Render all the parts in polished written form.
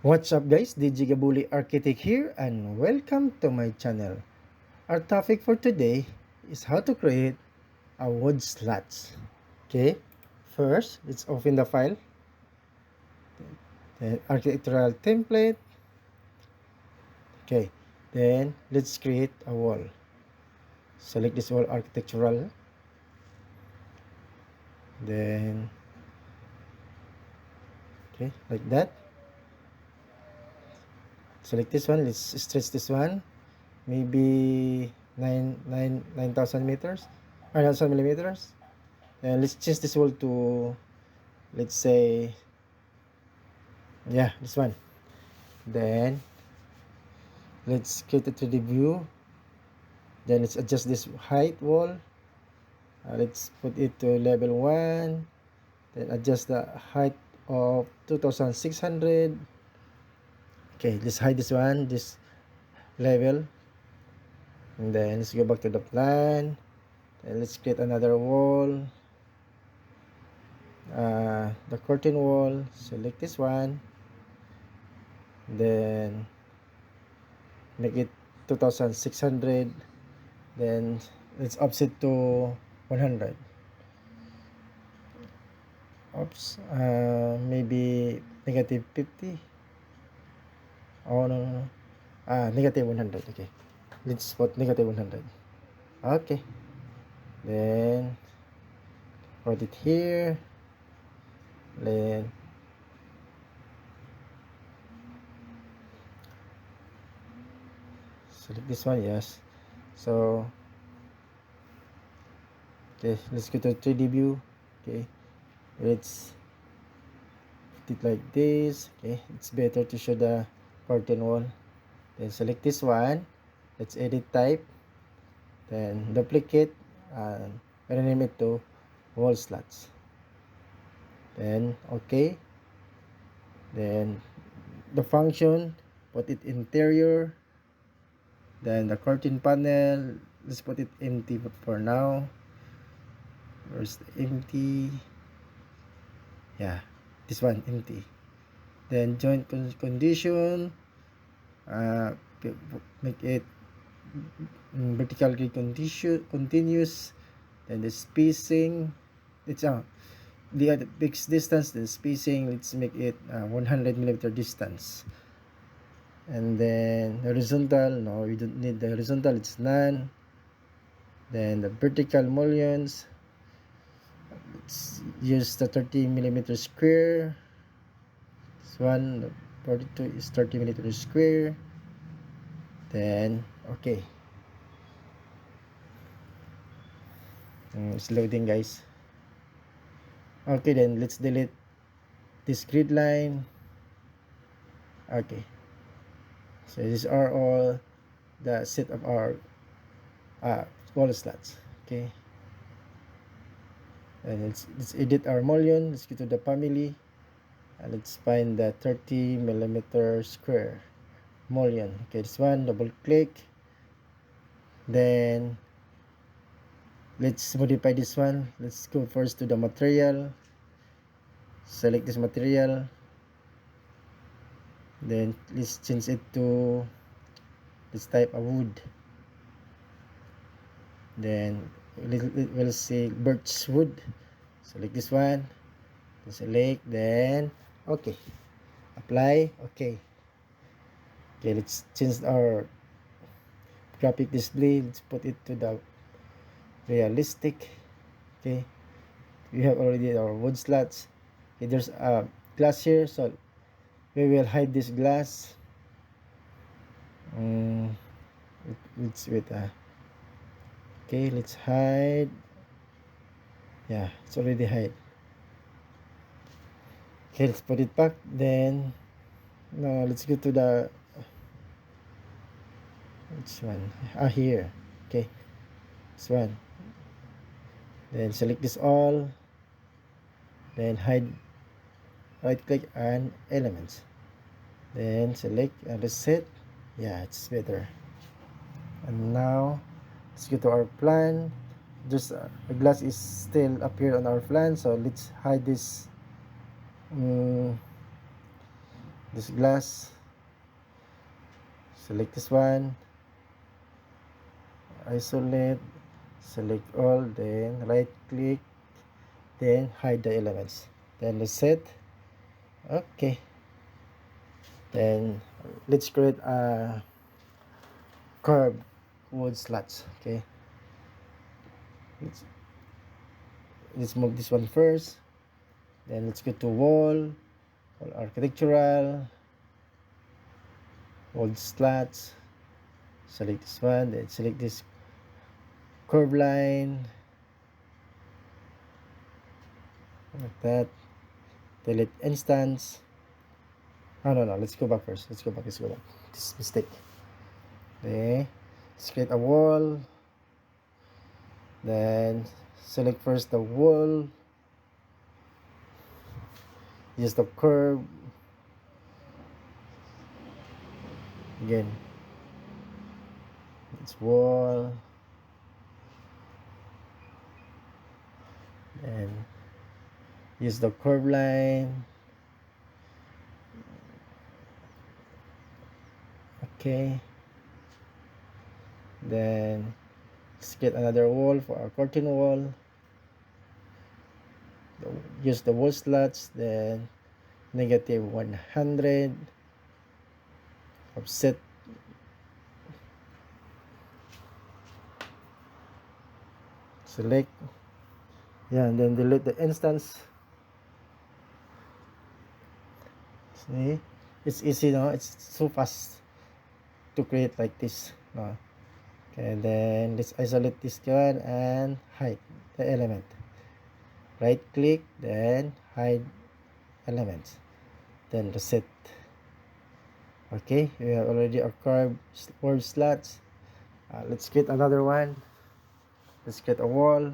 What's up guys, DJ Gabuli Architect here and welcome to my channel. Our topic for today is how to create a wood slats. Okay, first let's open the file, then architectural template. Okay, then let's create a wall. Select this wall architectural, then okay, like that. Select this one, let's stretch this one, maybe 9,000 meters, 9,000 millimeters. And let's change this wall to, let's say, yeah, this one. Then let's get it to the view. Then let's adjust this height wall. Let's put it to level 1. Then adjust the height of 2600. Okay, let's hide this one, this level. And then let's go back to the plan. Then let's create another wall. The curtain wall, select this one. Then make it 2600. Then let's offset to 100. Oops, maybe negative 50. Oh, no. Negative 100. Okay, let's put negative 100. Okay, then put it here. Then select this one, yes. So okay, let's go to 3D view. Okay, let's put it like this. Okay, it's better to show the curtain wall. Then select this one, let's edit type, then duplicate and rename it to wall slats. Then okay, then the function, put it interior. Then the curtain panel, let's put it empty for now. Where's empty? Yeah, this one empty. Then joint condition, make it vertical grid continuous. Then the spacing, it's the fixed distance. The spacing, let's make it 100 millimeter distance. And then horizontal, no, we don't need the horizontal, it's none. Then the vertical mullions, let's use the 30 millimeter square. This one, 42 is 30 millimeter square. Then okay, it's loading guys. Okay, then let's delete this grid line. Okay, so these are all the set of our wall slats. Okay, and let's edit our mullion. Let's go to the family and let's find the 30 millimeter square mullion. Okay, this one, double click. Then let's modify this one. Let's go first to the material, select this material, then let's change it to this type of wood. Then we'll say birch wood. Select this one, select, then okay, apply. Okay, let's change our graphic display. Let's put it to the realistic. Okay, we have already our wood slats. Okay, there's a glass here, so we will hide this glass. Let's wait. Okay, let's hide. Yeah, it's already hide. Okay, let's put it back. Then now let's go to the which one? Here. Okay, this one. Then select this all. Then hide. Right click and elements. Then select and reset. Yeah, it's better. And now let's go to our plan. Just the glass is still appear on our plan, so let's hide this this glass, select this one, isolate, select all, then right click, then hide the elements, then reset. Okay, then let's create a curved wood slats. Okay, let's move this one first, then let's go to wall architectural, wood slats, select this one, then select this curve line like that, delete instance. Oh no, let's go back first, let's go back, this mistake. Okay, let's create a wall, then select first the wall, use the curve again, it's wall, and use the curve line. Okay, then let's get another wall for our curtain wall, use the wall slats, then -100, offset, select, yeah, and then delete the instance. See, it's easy now, it's so fast to create like this. Okay, then let's isolate this one and hide the element, right click, then hide elements, then reset. Okay, we have already our curved word slats. Let's create another one. Let's create a wall,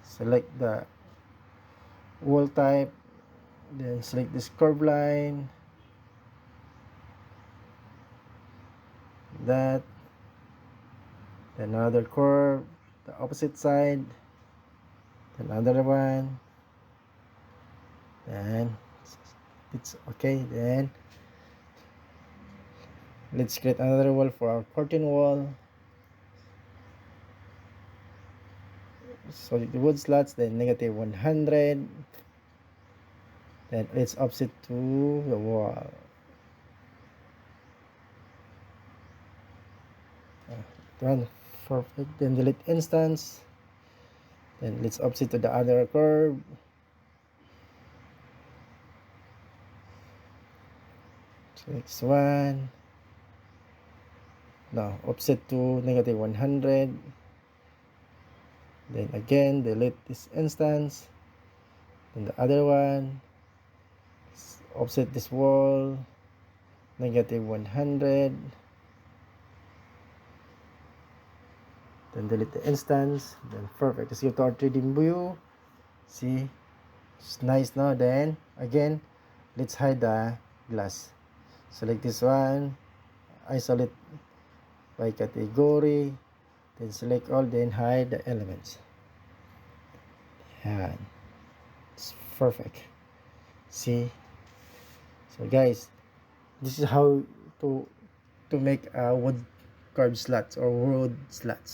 select the wall type, then select this curve line, that, then another curve, the opposite side, then another one, and it's okay. Then let's create another wall for our curtain wall. So the wood slats, then -100, then let's offset to the wall. Done, perfect. Then delete instance, then let's offset to the other curve, so next one, now offset to -100, then again delete this instance, then the other one, offset this wall, -100, then delete the instance, then perfect. Let's go to our 3D view. See, it's nice now. Then again, let's hide the glass. Select this one, isolate by category, then select all, then hide the elements. Yeah, it's perfect. See, so guys, this is how to make a wood carved slats or wood slats.